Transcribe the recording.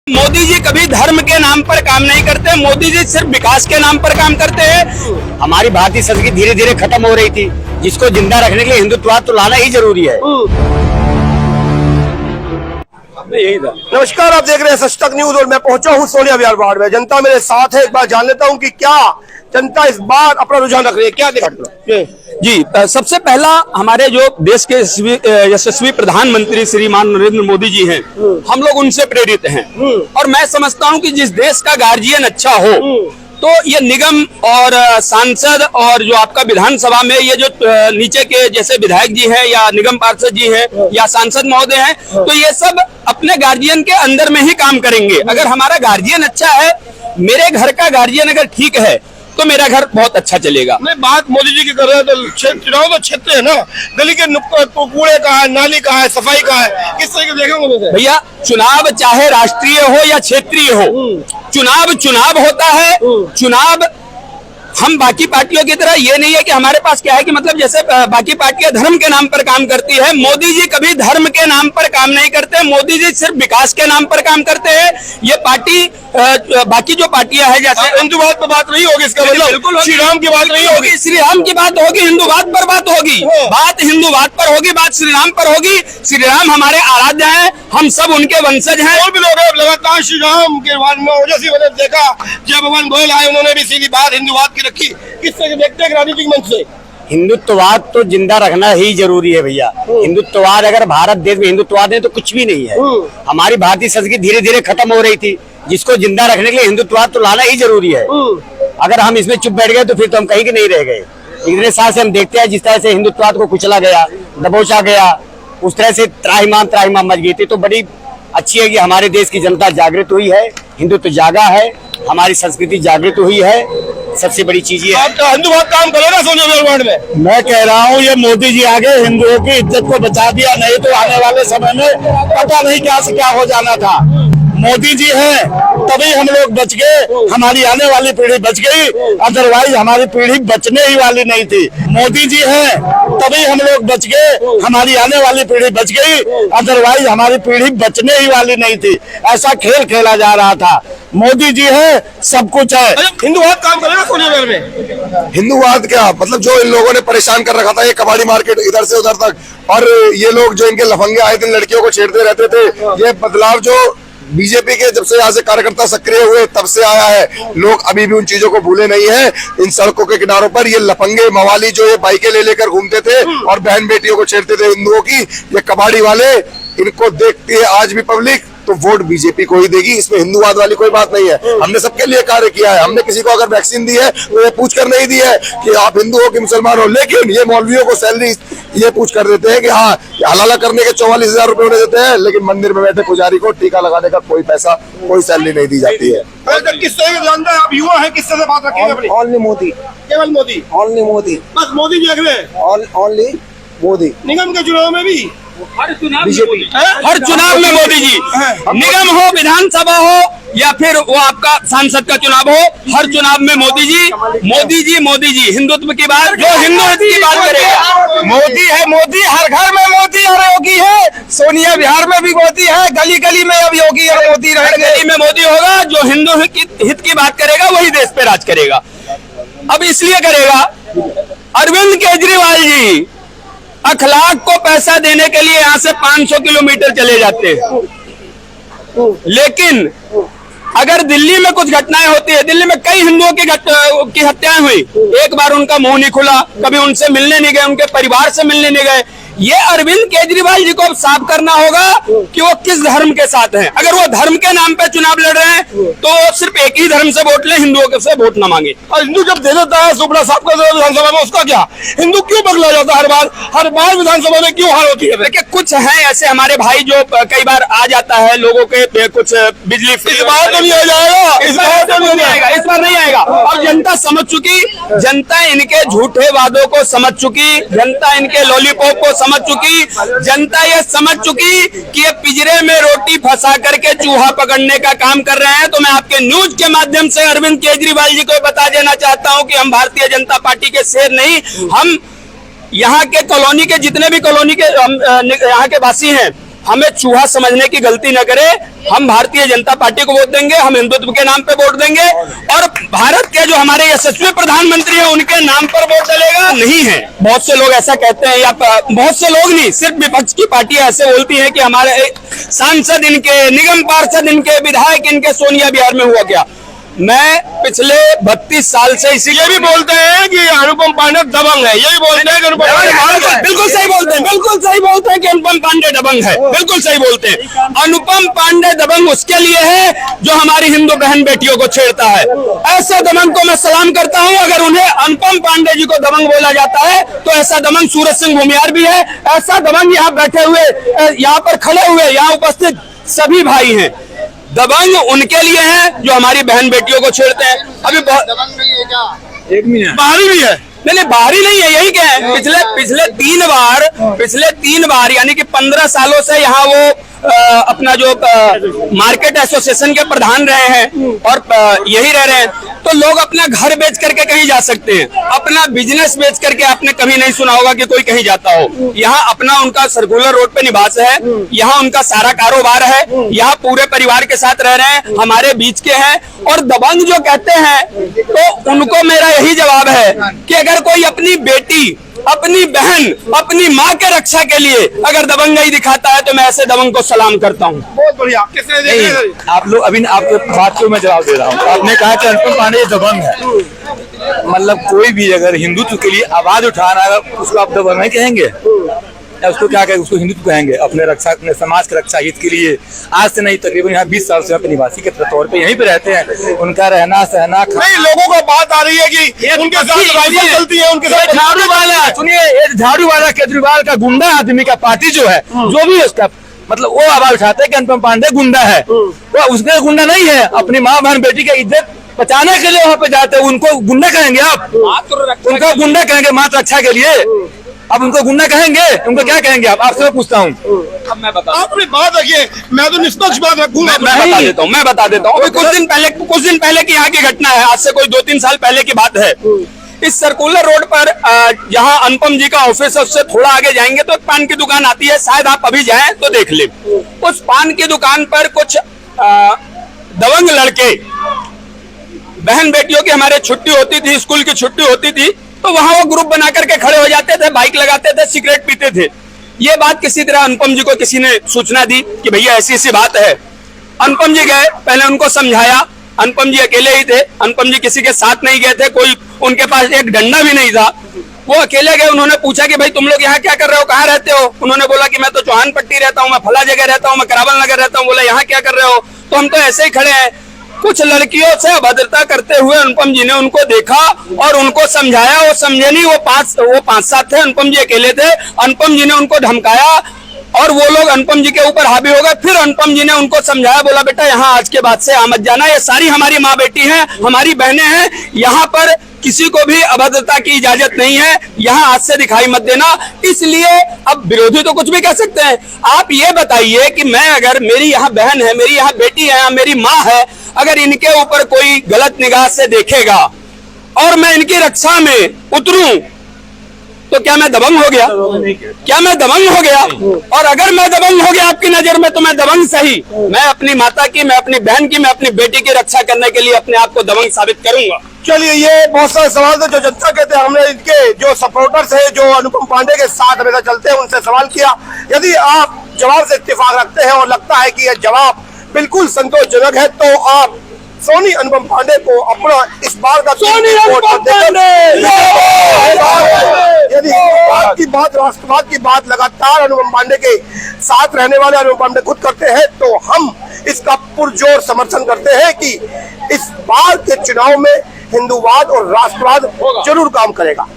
मोदी जी कभी धर्म के नाम पर काम नहीं करते। मोदी जी सिर्फ विकास के नाम पर काम करते हैं। हमारी भारतीय संस्कृति धीरे धीरे खत्म हो रही थी, जिसको जिंदा रखने के लिए हिंदुत्ववाद तो लाना ही जरूरी है। यही था। नमस्कार, आप देख रहे हैं सच तक न्यूज और मैं पहुंचा हूं सोनिया विहार वार्ड में। जनता मेरे साथ है, एक बार जान लेता हूं कि क्या जनता इस बार अपना रुझान रख रही है, क्या देखा जी। सबसे पहला हमारे जो देश के यशस्वी प्रधानमंत्री श्रीमान नरेंद्र मोदी जी हैं, हम लोग उनसे प्रेरित हैं। और मैं समझता हूं कि जिस देश का गार्जियन अच्छा हो तो ये निगम और सांसद और जो आपका विधानसभा में ये जो नीचे के जैसे विधायक जी हैं या निगम पार्षद जी हैं या सांसद महोदय हैं, तो ये सब अपने गार्जियन के अंदर में ही काम करेंगे। अगर हमारा गार्जियन अच्छा है, मेरे घर का गार्जियन अगर ठीक है तो मेरा घर बहुत अच्छा चलेगा। नहीं, बात मोदी जी की कर रहे हैं तो चुनाव तो क्षेत्र है ना, गली के कूड़े का है, नाली का है, सफाई का है, किस तरह के देखेंगे भैया? चुनाव चाहे राष्ट्रीय हो या क्षेत्रीय हो, चुनाव चुनाव होता है। चुनाव हम बाकी पार्टियों की तरह ये नहीं है कि हमारे पास क्या है कि मतलब जैसे बाकी पार्टियां धर्म के नाम पर काम करती है, मोदी जी कभी धर्म के नाम पर काम नहीं करते। मोदी जी सिर्फ विकास के नाम पर काम करते हैं। ये पार्टी बाकी जो पार्टियां हैं जैसे हिंदुवाद पर बात नहीं होगी, इसका मतलब बिल्कुल श्री राम की बात नहीं होगी। श्री राम की बात होगी, हिंदुवाद पर बात होगी, बात हिंदुवाद पर होगी, बात श्री राम पर होगी। श्री राम हमारे आराध्य हैं, हम सब उनके वंशज हैं। और भी लोग लगातार श्री राम के बारे में ओजस्वी मैंने देखा, जब भगवान गोयल आए उन्होंने भी सीधी बात हिंदुवाद की रखी। किस तरह देखते हैं राजनीतिक मंच से? हिंदुत्ववाद तो जिंदा रखना ही जरूरी है भैया। हिंदुत्ववाद अगर भारत देश में हिंदुत्ववाद है तो कुछ भी नहीं है। हमारी भारतीय संस्कृति धीरे धीरे खत्म हो रही थी, जिसको जिंदा रखने के लिए हिंदुत्ववाद तो लाना ही जरूरी है। अगर हम इसमें चुप बैठ गए तो फिर तो हम कहीं के नहीं रह गए। इतने साल से हम देखते हैं जिस तरह से हिंदुत्ववाद को कुचला गया, दबोचा गया, उस तरह से त्राहिमाम मच गई थी। तो बड़ी अच्छी है कि हमारे देश की जनता जागृत हुई है, हिंदुत्व जागा है, हमारी संस्कृति जागृत हुई है। सबसे बड़ी चीज ये है। हिंदुवाद काम करो ना सोनिया विहार वार्ड में। मैं कह रहा हूँ ये मोदी जी आगे हिंदुओं की इज्जत को बचा दिया, नहीं तो आने वाले समय में पता नहीं क्या से क्या हो जाना था। मोदी जी हैं तभी हम लोग बच गए, हमारी आने वाली पीढ़ी बच गई, अदरवाइज हमारी पीढ़ी बचने ही वाली नहीं थी। मोदी जी हैं तभी हम लोग बच गए, हमारी आने वाली पीढ़ी बच गई, अदरवाइज हमारी पीढ़ी बचने ही वाली नहीं थी। ऐसा खेल खेला जा रहा था। मोदी जी है, सब कुछ है। हिंदुवाद काम करेगा सोनिया विहार में? हिंदुवाद क्या मतलब, जो इन लोगों ने परेशान कर रखा था, ये कबाड़ी मार्केट इधर से उधर तक, और ये लोग जो इनके लफंगे आए थे लड़कियों को छेड़ते रहते थे, ये बदलाव जो बीजेपी के जब से यहाँ से कार्यकर्ता सक्रिय हुए तब से आया है। लोग अभी भी उन चीजों को भूले नहीं है। इन सड़कों के किनारों पर ये लफंगे मवाली जो ये बाइकें ले लेकर घूमते थे और बहन बेटियों को छेड़ते थे हिंदुओं की, ये कबाड़ी वाले, इनको देखती है आज भी पब्लिक तो वोट बीजेपी को ही देगी। इसमें हिंदुवाद वाली कोई बात नहीं है। हमने सबके लिए कार्य किया है। हमने किसी को अगर वैक्सीन दी है तो ये पूछ कर नहीं दी है कि आप हिंदू हो कि मुसलमान हो, लेकिन ये मौलवियों को सैलरी ये पूछ कर देते हैं कि हाँ हलाला करने के 44,000 रुपए उन्हें देते हैं, लेकिन मंदिर में बैठे पुजारी को टीका लगाने का कोई पैसा, कोई सैलरी नहीं दी जाती है। किस तरह जानता है आप, युवा है, किस तरह से बात रखेंगे अपनी? ओनली मोदी, केवल मोदी, ओनली मोदी, बस मोदी जी अगले, ओनली मोदी। निगम के चुनाव में भी हर चुनाव में मोदी जी, निगम हो, विधानसभा हो या फिर वो आपका सांसद का चुनाव हो, हर चुनाव में मोदी जी, मोदी जी, मोदी जी। हिंदुत्व की बात, जो हिंदू की बात करेगा मोदी है। मोदी हर घर में मोदी और योगी है। सोनिया विहार में भी मोदी है, गली गली में अब योगी और मोदी हर गली में मोदी होगा। जो हिंदू हित की बात करेगा वही देश पे राज करेगा। अब इसलिए करेगा, अरविंद केजरीवाल जी अखलाक को पैसा देने के लिए यहाँ से 500 किलोमीटर चले जाते हैं, लेकिन अगर दिल्ली में कुछ घटनाएं होती है, दिल्ली में कई हिंदुओं की हत्याएं हुई, एक बार उनका मुंह नहीं खुला, कभी उनसे मिलने नहीं गए, उनके परिवार से मिलने नहीं गए। ये अरविंद केजरीवाल जी को अब साफ करना होगा कि वो किस धर्म के साथ हैं। अगर वो धर्म के नाम पे चुनाव लड़ रहे हैं तो सिर्फ एक ही धर्म से वोट ले, हिंदुओं से वोट न मांगे। और हिंदू जब दे देता है सुपड़ा साहब का विधानसभा में, उसका क्या? हिंदू क्यों बदला जाता है हर बार विधानसभा में, क्यों हार होती है? देखिए, कुछ हैं ऐसे हमारे भाई जो कई बार आ जाता है लोगों के कुछ बिजली। इस बार तो नहीं आ जाएगा, इस बार नहीं आएगा। और जनता समझ चुकी, जनता इनके झूठे वादों को समझ चुकी, जनता इनके लॉलीपॉप को समझ चुकी, जनता ये समझ चुकी कि ये पिंजरे में रोटी फंसा करके चूहा पकड़ने का काम कर रहे हैं। तो मैं आपके न्यूज के माध्यम से अरविंद केजरीवाल जी को बता देना चाहता हूं कि हम भारतीय जनता पार्टी के शेर नहीं, हम यहाँ के कॉलोनी के जितने भी कॉलोनी के यहाँ के वासी हैं, हमें चूहा समझने की गलती न करे। हम भारतीय जनता पार्टी को वोट देंगे, हम हिंदुत्व के नाम पे वोट देंगे और भारत के जो हमारे यशस्वी प्रधानमंत्री हैं उनके नाम पर वोट डलेगा नहीं है। बहुत से लोग ऐसा कहते हैं, या बहुत से लोग नहीं, सिर्फ विपक्ष की पार्टियां ऐसे बोलती हैं कि हमारे सांसद इनके, निगम पार्षद इनके, विधायक इनके, सोनिया बिहार में हुआ क्या। मैं पिछले 32 साल से इसीलिए भी बोलते हैं कि अनुपम पांडे दबंग है, यही बोलते हैं कि अनुपम पांडे बिल्कुल सही बोलते हैं, बिल्कुल सही बोलते हैं कि अनुपम पांडे दबंग है, बिल्कुल सही बोलते हैं। अनुपम पांडे दबंग उसके लिए है जो हमारी हिंदू बहन बेटियों को छेड़ता है। ऐसे दबंग को मैं सलाम करता हूं। अगर उन्हें अनुपम पांडे जी को दबंग बोला जाता है तो ऐसा दबंग सूरज सिंह भूमियार भी है, ऐसा दबंग यहाँ बैठे हुए, यहाँ पर खड़े हुए, यहाँ उपस्थित सभी भाई हैं। दबंग उनके लिए है जो हमारी बहन बेटियों को छेड़ते हैं। अभी दबंग नहीं है क्या? एक मिनट, बाहरी भी है, नहीं बाहरी नहीं है, यही क्या है। पिछले तीन बार यानी कि 15 सालों से यहाँ वो अपना जो मार्केट एसोसिएशन के प्रधान रहे हैं और यही रह रहे हैं। तो लोग अपना घर बेच करके कहीं जा सकते हैं, अपना बिजनेस बेच करके आपने कभी नहीं सुना होगा कि कोई कहीं जाता हो। यहाँ अपना उनका सर्कुलर रोड पे निवास है, यहाँ उनका सारा कारोबार है, यहाँ पूरे परिवार के साथ रह रहे हैं, हमारे बीच के हैं। और दबंग जो कहते हैं तो उनको मेरा यही जवाब है कि अगर कोई अपनी बेटी, अपनी बहन, अपनी माँ के रक्षा के लिए अगर दबंगई दिखाता है तो मैं ऐसे दबंग को सलाम करता हूँ। बहुत बढ़िया। किसने देखा? आप लोग अभी आपके बात को मैं जवाब दे रहा हूँ। आपने कहा कि अनुपम पांडे दबंग है, मतलब कोई भी अगर हिंदुत्व के लिए आवाज उठाना है उसको आप दबंग नहीं कहेंगे या उसको क्या कहेंगे? उसको हिंदुत्व कहेंगे। अपने रक्षा, अपने समाज के रक्षा हित के लिए आज से नहीं, तकरीबन यहाँ 20 साल से यहाँ पे निवासी के तौर पे यहीं पे रहते हैं। उनका रहना सहना नहीं, लोगों को बात आ रही है कि उनके साथ राइफल चलती है, उनके साथ झाड़ू वाला, सुनिए, झाड़ू वाला केजरीवाल का गुंडा आदमी का पार्टी जो है, जो भी उसका मतलब वो आवाज उठाते हैं कि अनुपम पांडे गुंडा है। वो उसके गुंडा नहीं है, अपनी माँ बहन बेटी की इज्जत बचाने के लिए वहाँ पे जाते हैं। उनको गुंडा कहेंगे आप? उनको गुंडा कहेंगे मात्र रक्षा के लिए? अब उनको गुंडा कहेंगे? उनको क्या कहेंगे आप? आपसे मैं पूछता हूँ। अब मैं बता, अपनी बात रखिए, मैं तो निष्पक्ष बात रखूंगा। मैं बता देता हूँ। कुछ दिन पहले की यहाँ की घटना है, आज से कोई 2-3 साल पहले की बात है। इस सर्कुलर रोड पर जहाँ अनुपम जी का ऑफिस है उससे थोड़ा आगे जाएंगे तो एक पान की दुकान आती है, शायद आप अभी जाएं तो देख ले। उस पान की दुकान पर कुछ दबंग लड़के, बहन बेटियों की हमारे छुट्टी होती थी, स्कूल की छुट्टी होती थी, तो वहां वो ग्रुप बना करके खड़े हो जाते थे, बाइक लगाते थे, सिगरेट पीते थे। ये बात किसी तरह अनुपम जी को किसी ने सूचना दी कि भैया ऐसी ऐसी बात है। अनुपम जी गए, पहले उनको समझाया। अनुपम जी अकेले ही थे, अनुपम जी किसी के साथ नहीं गए थे, कोई उनके पास एक डंडा भी नहीं था, वो अकेले गए। उन्होंने पूछा कि भाई तुम लोग यहाँ क्या कर रहे हो, कहाँ रहते हो? उन्होंने बोला कि मैं तो चौहान पट्टी रहता हूँ, मैं फला जगह रहता हूँ, मैं करावल नगर रहता हूँ। बोला यहाँ क्या कर रहे हो? तो हम तो ऐसे ही खड़े हैं। कुछ लड़कियों से अभद्रता करते हुए अनुपम जी ने उनको देखा और उनको समझाया, वो समझे नहीं। वो 5-7 थे, अनुपम जी अकेले थे। अनुपम जी ने उनको धमकाया और वो लोग अनुपम जी के ऊपर हावी हो गए। फिर अनुपम जी ने उनको समझाया, बोला बेटा यहाँ आज के बाद से आ मत जाना, ये सारी हमारी माँ बेटी हैं, हमारी बहनें हैं, यहाँ पर किसी को भी अभद्रता की इजाजत नहीं है, यहाँ आज से दिखाई मत देना। इसलिए अब विरोधी तो कुछ भी कह सकते हैं। आप ये बताइए कि मैं, अगर मेरी यहाँ बहन है, मेरी यहाँ बेटी है, मेरी माँ है, अगर इनके ऊपर कोई गलत निगाह से देखेगा और मैं इनकी रक्षा में उतरूं तो क्या मैं दबंग हो गया? क्या मैं दबंग हो गया? और अगर मैं दबंग हो गया आपकी नजर में तो मैं दबंग सही, मैं अपनी माता की, मैं अपनी बहन की, मैं अपनी बेटी की रक्षा करने के लिए अपने आप को दबंग साबित करूंगा। चलिए, ये बहुत सारे सवाल थे जो जनता कहते हैं। हमने इनके जो सपोर्टर्स हैं, जो अनुपम पांडे के साथ हमेशा चलते हैं, उनसे सवाल किया। यदि आप जवाब से इत्तेफाक रखते हैं और लगता है कि यह जवाब बिल्कुल संतोषजनक है तो आप सोनी अनुपम पांडे को अपना इस बार का सोनी अनुपम पांडे, यदि हिंदुत्व की बात, राष्ट्रवाद की बात लगातार अनुपम पांडे के साथ रहने वाले अनुपम पांडे खुद करते हैं, तो हम इसका पुरजोर समर्थन करते हैं कि इस बार के चुनाव में हिंदूवाद और राष्ट्रवाद जरूर काम करेगा।